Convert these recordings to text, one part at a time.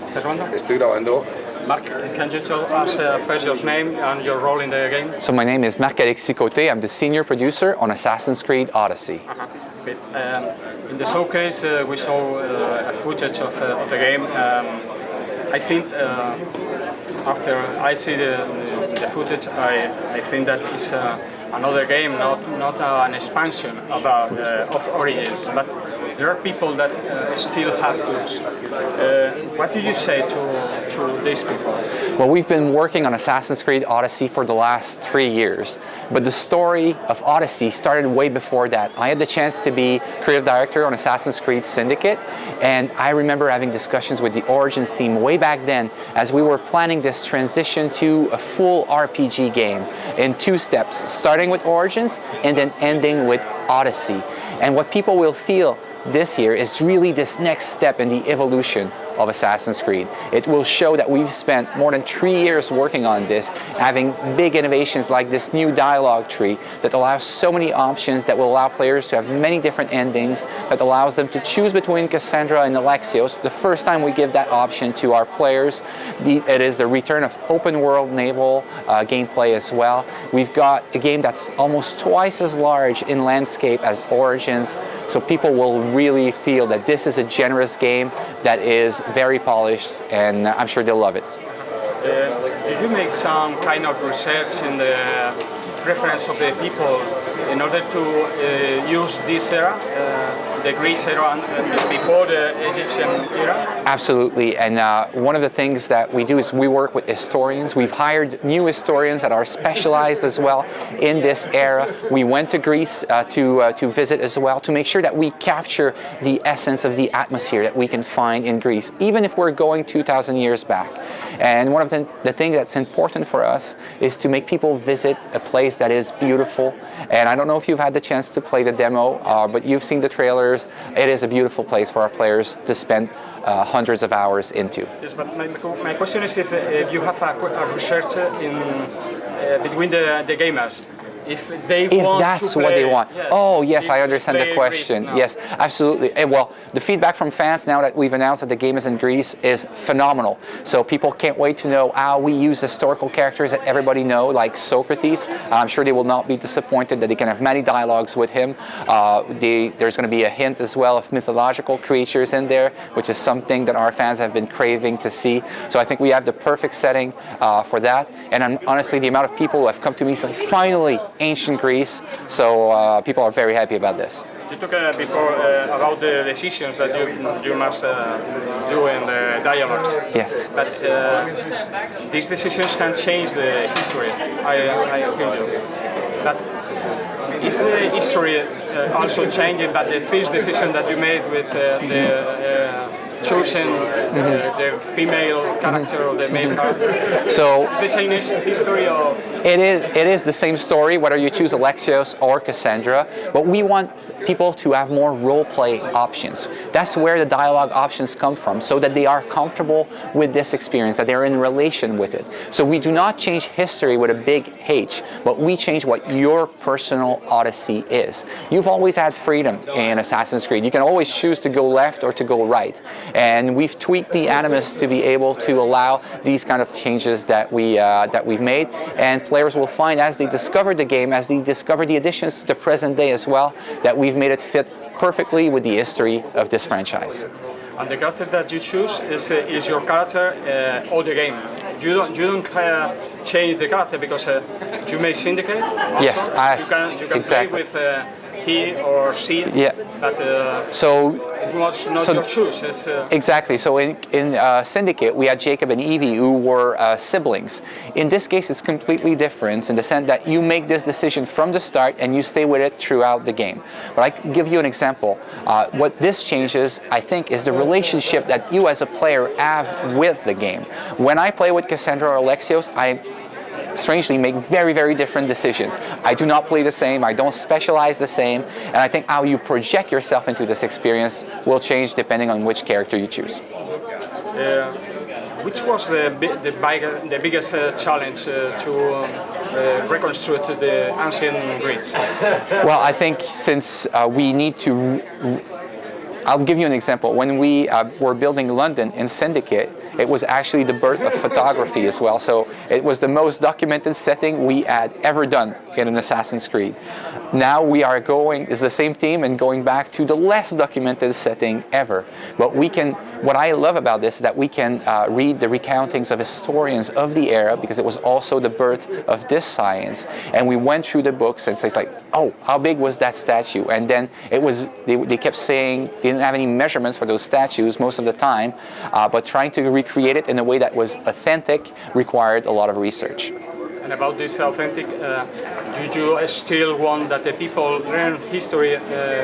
¿Estás grabando? Estoy grabando. Marc, can you tell us first your name and your role in the game? So my name is Marc Alexis Côté. I'm the senior producer on Assassin's Creed Odyssey. Okay. In the showcase, we saw a footage of the game. I think after I see the footage, I think that it's another game, not an expansion of Origins. But there are people that still have books. What do you say to these people? Well, we've been working on Assassin's Creed Odyssey for the last 3 years, but the story of Odyssey started way before that. I had the chance to be creative director on Assassin's Creed Syndicate, and I remember having discussions with the Origins team way back then as we were planning this transition to a full RPG game in 2 steps, starting with Origins and then ending with Odyssey. And what people will feel this year is really this next step in the evolution of Assassin's Creed. It will show that we've spent more than 3 years working on this, having big innovations like this new dialogue tree that allows so many options, that will allow players to have many different endings, that allows them to choose between Cassandra and Alexios. The first time we give that option to our players, it is the return of open world naval gameplay as well. We've got a game that's almost twice as large in landscape as Origins, so people will really feel that this is a generous game that is very polished, and I'm sure they'll love it. Did you make some kind of research in the preference of the people in order to use this era, the Greece era, before the Egyptian era? Absolutely, and one of the things that we do is we work with historians. We've hired new historians that are specialized as well in this era. We went to Greece to visit as well, to make sure that we capture the essence of the atmosphere that we can find in Greece, even if we're going 2,000 years back. And one of the things that's important for us is to make people visit a place that is beautiful. And I don't know if you've had the chance to play the demo, but you've seen the trailers. It is a beautiful place for our players to spend hundreds of hours into. Yes, but my question is if you have a research between the gamers. If that's what they want. Yes. Oh, yes, I understand the question. Yes, absolutely. Well, the feedback from fans now that we've announced that the game is in Greece is phenomenal. So people can't wait to know how we use historical characters that everybody knows, like Socrates. I'm sure they will not be disappointed that they can have many dialogues with him. There's going to be a hint as well of mythological creatures in there, which is something that our fans have been craving to see. So I think we have the perfect setting for that. And honestly, the amount of people who have come to me saying, finally, ancient Greece, so people are very happy about this. You talked before about the decisions that you must do in the dialogues. Yes. But these decisions can change the history. I agree with you. But is the history also changing? But the first decision that you made with choosing the female character or the male character. So is the same history or? It is the same story whether you choose Alexios or Cassandra, but we want people to have more role-play options. That's where the dialogue options come from, so that they are comfortable with this experience, that they're in relation with it. So we do not change history with a big H, but we change what your personal Odyssey is. You've always had freedom in Assassin's Creed. You can always choose to go left or to go right. And we've tweaked the animus to be able to allow these kind of changes that we've made. And players will find as they discover the game, as they discover the additions to the present day as well, that we've made it fit perfectly with the history of this franchise. And the character that you choose is your character all the game. You don't change the character because you make Syndicate. Also. Yes, you can exactly. play with he or she. Yeah. But it was not your choice. Exactly. So in Syndicate, we had Jacob and Evie, who were siblings. In this case, it's completely different in the sense that you make this decision from the start and you stay with it throughout the game. But I can give you an example. What this changes, I think, is the relationship that you as a player have with the game. When I play with Cassandra or Alexios, I strangely make very, very different decisions. I do not play the same, I don't specialize the same, and I think how you project yourself into this experience will change depending on which character you choose. Which was the biggest challenge to reconstruct the ancient Greece? Well, I think since we need to I'll give you an example. When we were building London in Syndicate, it was actually the birth of photography as well. So it was the most documented setting we had ever done in an Assassin's Creed. Now we are going, it's the same theme and going back to the less documented setting ever. But we can, what I love about this is that we can read the recountings of historians of the era, because it was also the birth of this science. And we went through the books and it's like, oh, how big was that statue? And then it was, they kept saying they didn't have any measurements for those statues most of the time, but trying to recreate it in a way that was authentic required a lot of research. And about this authentic, do you still want that the people learn history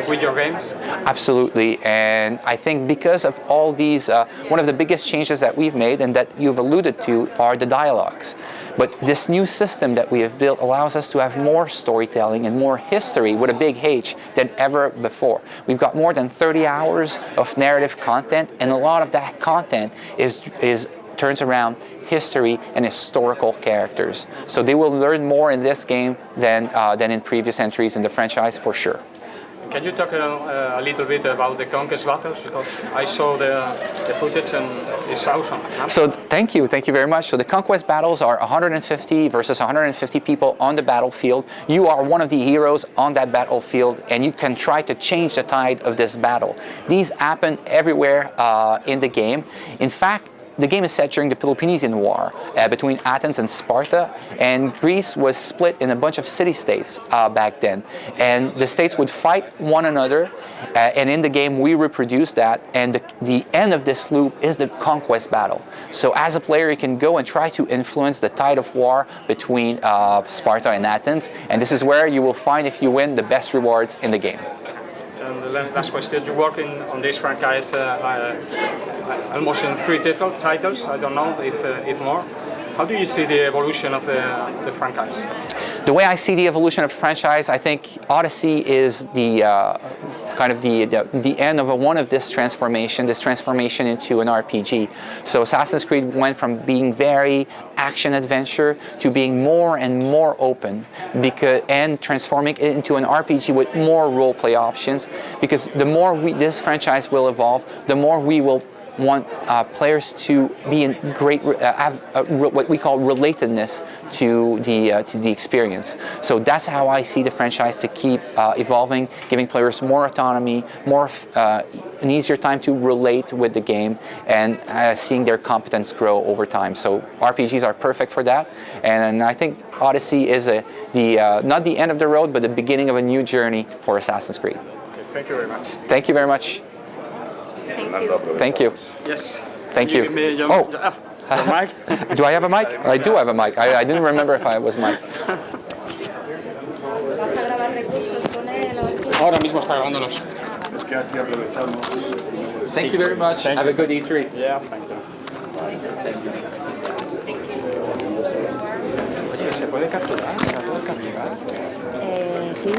with your games? Absolutely, and I think because of all these, one of the biggest changes that we've made and that you've alluded to are the dialogues. But this new system that we have built allows us to have more storytelling and more history with a big H than ever before. We've got more than 30 hours of narrative content, and a lot of that content turns around history and historical characters. So they will learn more in this game than in previous entries in the franchise, for sure. Can you talk a little bit about the conquest battles? Because I saw the footage and it's awesome. So thank you very much. So the conquest battles are 150 versus 150 people on the battlefield. You are one of the heroes on that battlefield, and you can try to change the tide of this battle. These happen everywhere in the game. In fact, the game is set during the Peloponnesian War between Athens and Sparta, and Greece was split in a bunch of city-states back then. And the states would fight one another, and in the game we reproduce that, and the end of this loop is the conquest battle. So as a player, you can go and try to influence the tide of war between Sparta and Athens, and this is where you will find, if you win, the best rewards in the game. And the last question, you're working on this franchise almost in 3 titles, I don't know if more. How do you see the evolution of the franchise? The way I see the evolution of the franchise, I think Odyssey is the kind of the end of one of this transformation into an RPG. So Assassin's Creed went from being very action-adventure to being more and more open, and transforming it into an RPG with more role-play options, because the more this franchise will evolve, the more we will want players to be in great, have what we call relatedness to the experience. So that's how I see the franchise to keep evolving, giving players more autonomy, an easier time to relate with the game, and seeing their competence grow over time. So RPGs are perfect for that, and I think Odyssey is not the end of the road, but the beginning of a new journey for Assassin's Creed. Okay, thank you very much. Thank you very much. Thank you. Yes. Thank you. Oh. Mic? Do I have a mic? I do have a mic. I didn't remember if I was mic. Ahora mismo está grabándolos. Es que así aprovechamos. Thank you very much. Have a good E3. Yeah, thank you. Oye, ¿se puede capturar? ¿Se puede capturar? Sí.